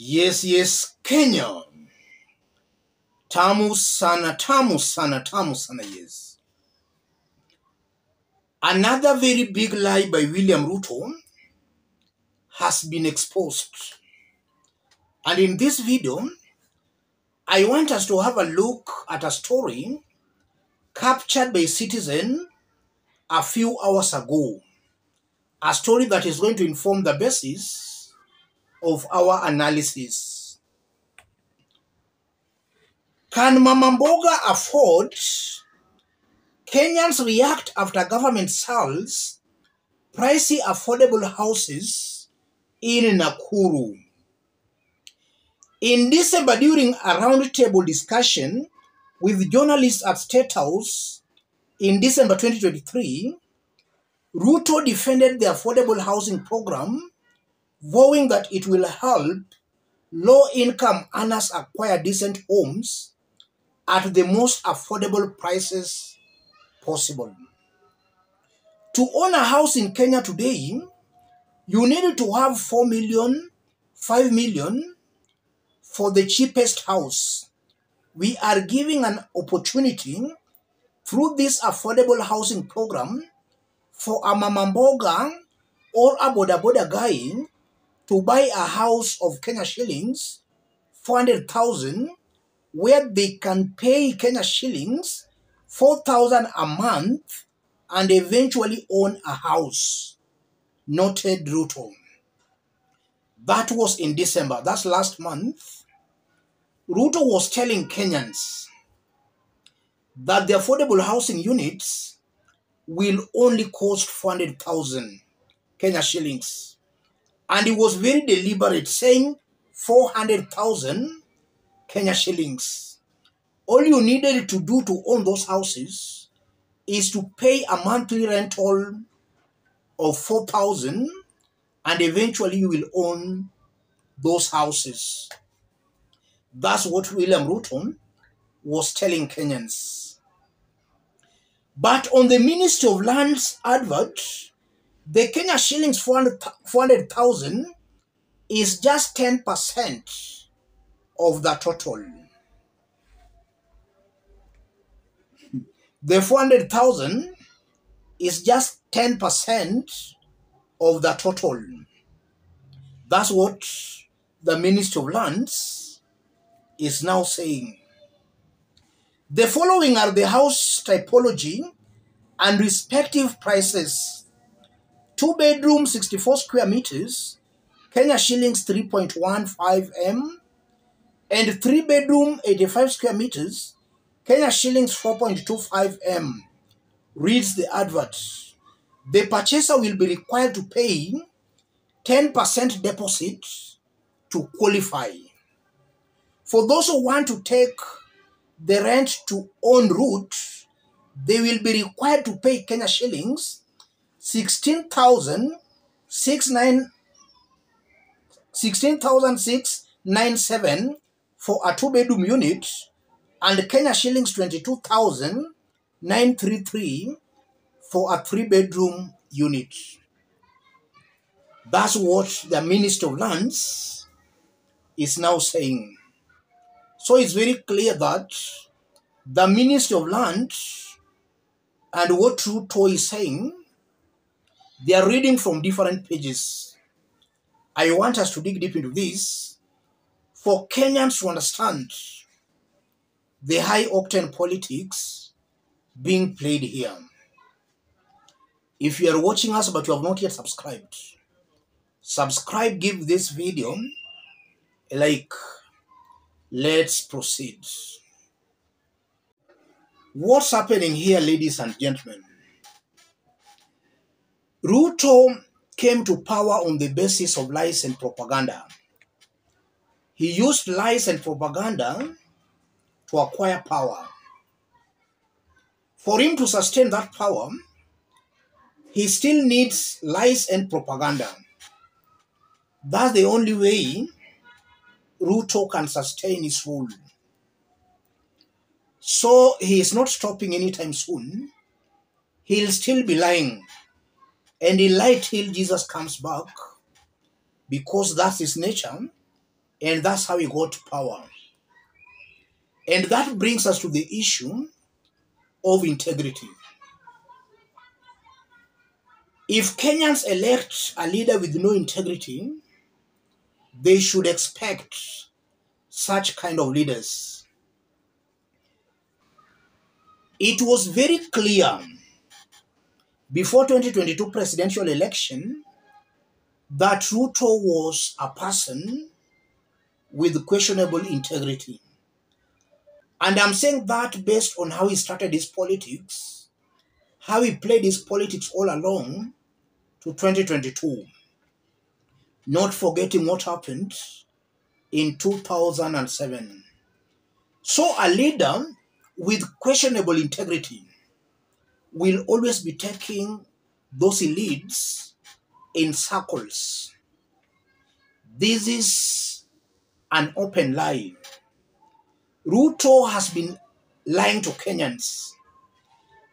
Yes, Kenya. Tamu sana, tamu sana, tamu sana, yes. Another very big lie by William Ruto has been exposed. And in this video, I want us to have a look at a story captured by Citizen a few hours ago. A story that is going to inform the basis of our analysis. Can Mama Mboga afford? Kenyans react after government sells pricey affordable houses in Nakuru. In December, during a roundtable discussion with journalists at State House in December 2023, Ruto defended the affordable housing program, vowing that it will help low-income earners acquire decent homes at the most affordable prices possible. To own a house in Kenya today, you need to have 4 million, 5 million for the cheapest house. We are giving an opportunity through this affordable housing program for a Mama Mboga or a Boda Boda guy to buy a house of Kenya shillings 400,000, where they can pay Kenya shillings 4,000 a month and eventually own a house. Noted Ruto. That was in December. That's last month. Ruto was telling Kenyans that the affordable housing units will only cost 400,000 Kenya shillings. And he was very deliberate, saying 400,000 Kenya shillings. All you needed to do to own those houses is to pay a monthly rental of 4,000 and eventually you will own those houses. That's what William Ruto was telling Kenyans. But on the Ministry of Lands advert, the Kenya shillings 400,000 is just 10% of the total. The 400,000 is just 10% of the total. That's what the Ministry of Lands is now saying. The following are the house typology and respective prices. 2-bedroom, 64 square meters, Kenya shillings 3.15 M, and 3-bedroom, 85 square meters, Kenya shillings 4.25 M. Reads the advert. The purchaser will be required to pay 10% deposit to qualify. For those who want to take the rent to own route, they will be required to pay Kenya shillings 16,697 for a 2-bedroom unit and Kenya shillings 22,933 for a 3-bedroom unit. That's what the Minister of Lands is now saying. So it's very clear that the Ministry of Land and what Ruto is saying, they are reading from different pages. I want us to dig deep into this for Kenyans to understand the high-octane politics being played here. If you are watching us but you have not yet subscribed, subscribe, give this video a like. Let's proceed. What's happening here, ladies and gentlemen? Ruto came to power on the basis of lies and propaganda. He used lies and propaganda to acquire power. For him to sustain that power, he still needs lies and propaganda. That's the only way Ruto can sustain his rule. So he is not stopping anytime soon. He'll still be lying. And he'll lie till Jesus comes back, because that's his nature. And that's how he got power. And that brings us to the issue of integrity. If Kenyans elect a leader with no integrity, they should expect such kind of leaders. It was very clear before 2022 presidential election that Ruto was a person with questionable integrity. And I'm saying that based on how he started his politics, how he played his politics all along to 2022. Not forgetting what happened in 2007. So a leader with questionable integrity will always be taking those he leads in circles. This is an open lie. Ruto has been lying to Kenyans.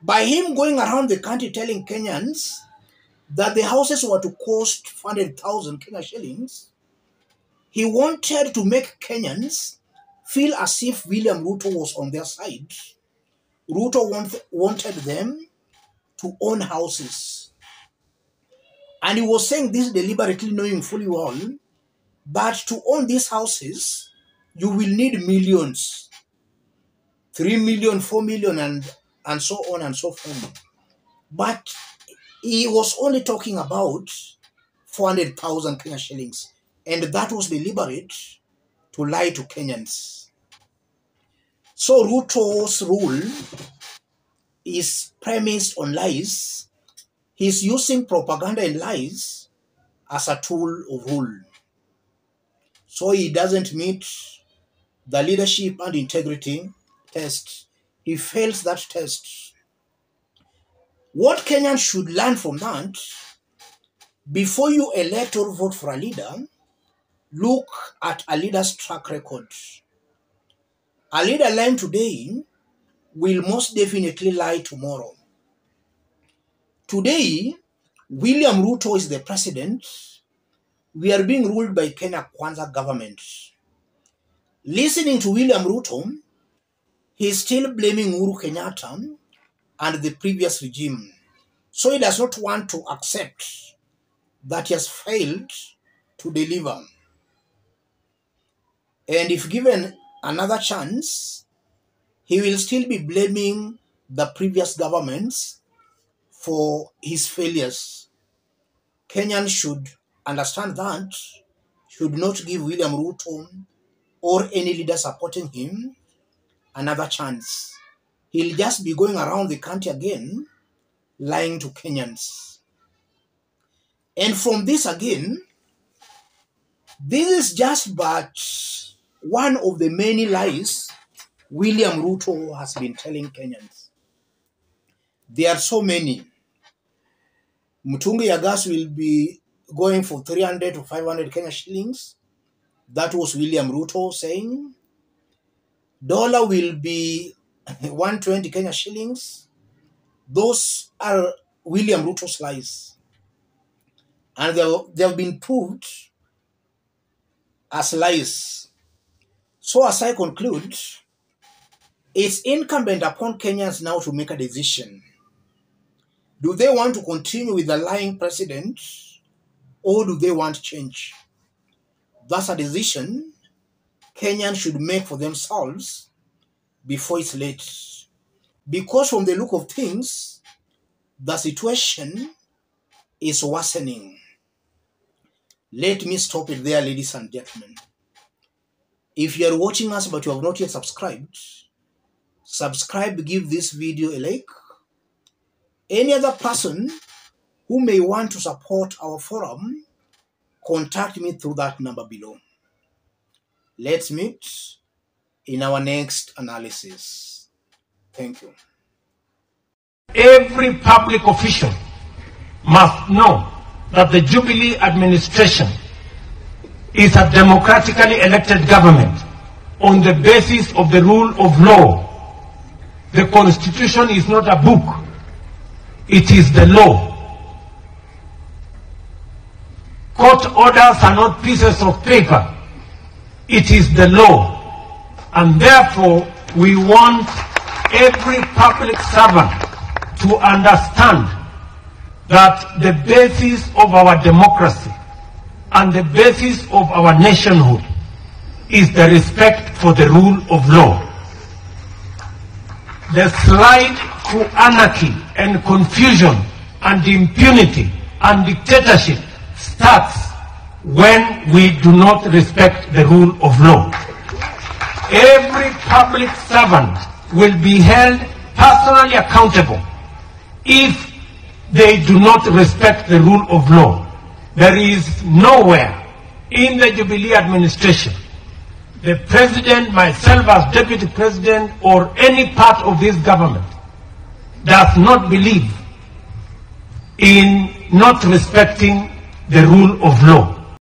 By him going around the country telling Kenyans that the houses were to cost 400,000 Kenya shillings, he wanted to make Kenyans feel as if William Ruto was on their side. Ruto wanted them to own houses. And he was saying this deliberately, knowing fully well that to own these houses, you will need millions. 3 million, 4 million, and so on and so forth. But he was only talking about 400,000 Kenya shillings. And that was deliberate to lie to Kenyans. So Ruto's rule is premised on lies. He's using propaganda and lies as a tool of rule. So he doesn't meet the leadership and integrity test. He fails that test. What Kenyans should learn from that, before you elect or vote for a leader, look at a leader's track record. A leader lying today will most definitely lie tomorrow. Today, William Ruto is the president. We are being ruled by Kenya Kwanza government. Listening to William Ruto, he is still blaming Uhuru Kenyatta and the previous regime. So he does not want to accept that he has failed to deliver. And if given another chance, he will still be blaming the previous governments for his failures. Kenyans should understand that, should not give William Ruto or any leader supporting him another chance. He'll just be going around the country again, lying to Kenyans. And from this again, this is just but one of the many lies William Ruto has been telling Kenyans. There are so many. Mtungi ya gas will be going for 300 to 500 Kenya shillings. That was William Ruto saying. Dollar will be 120 Kenya shillings. Those are William Ruto's lies. And they have been proved as lies. So as I conclude, it's incumbent upon Kenyans now to make a decision. Do they want to continue with the lying president, or do they want change? That's a decision Kenyans should make for themselves before it's late. Because from the look of things, the situation is worsening. Let me stop it there, ladies and gentlemen. If you are watching us but you have not yet subscribed, subscribe, give this video a like. Any other person who may want to support our forum, contact me through that number below. Let's meet in our next analysis. Thank you. Every public official must know that the Jubilee administration is a democratically elected government on the basis of the rule of law. The Constitution is not a book. It is the law. Court orders are not pieces of paper. It is the law. And therefore, we want every public servant to understand that the basis of our democracy and the basis of our nationhood is the respect for the rule of law. The slide to anarchy and confusion and impunity and dictatorship starts when we do not respect the rule of law. Every public servant will be held personally accountable if they do not respect the rule of law. There is nowhere in the Jubilee administration, the President, myself as Deputy President, or any part of this government does not believe in not respecting the rule of law.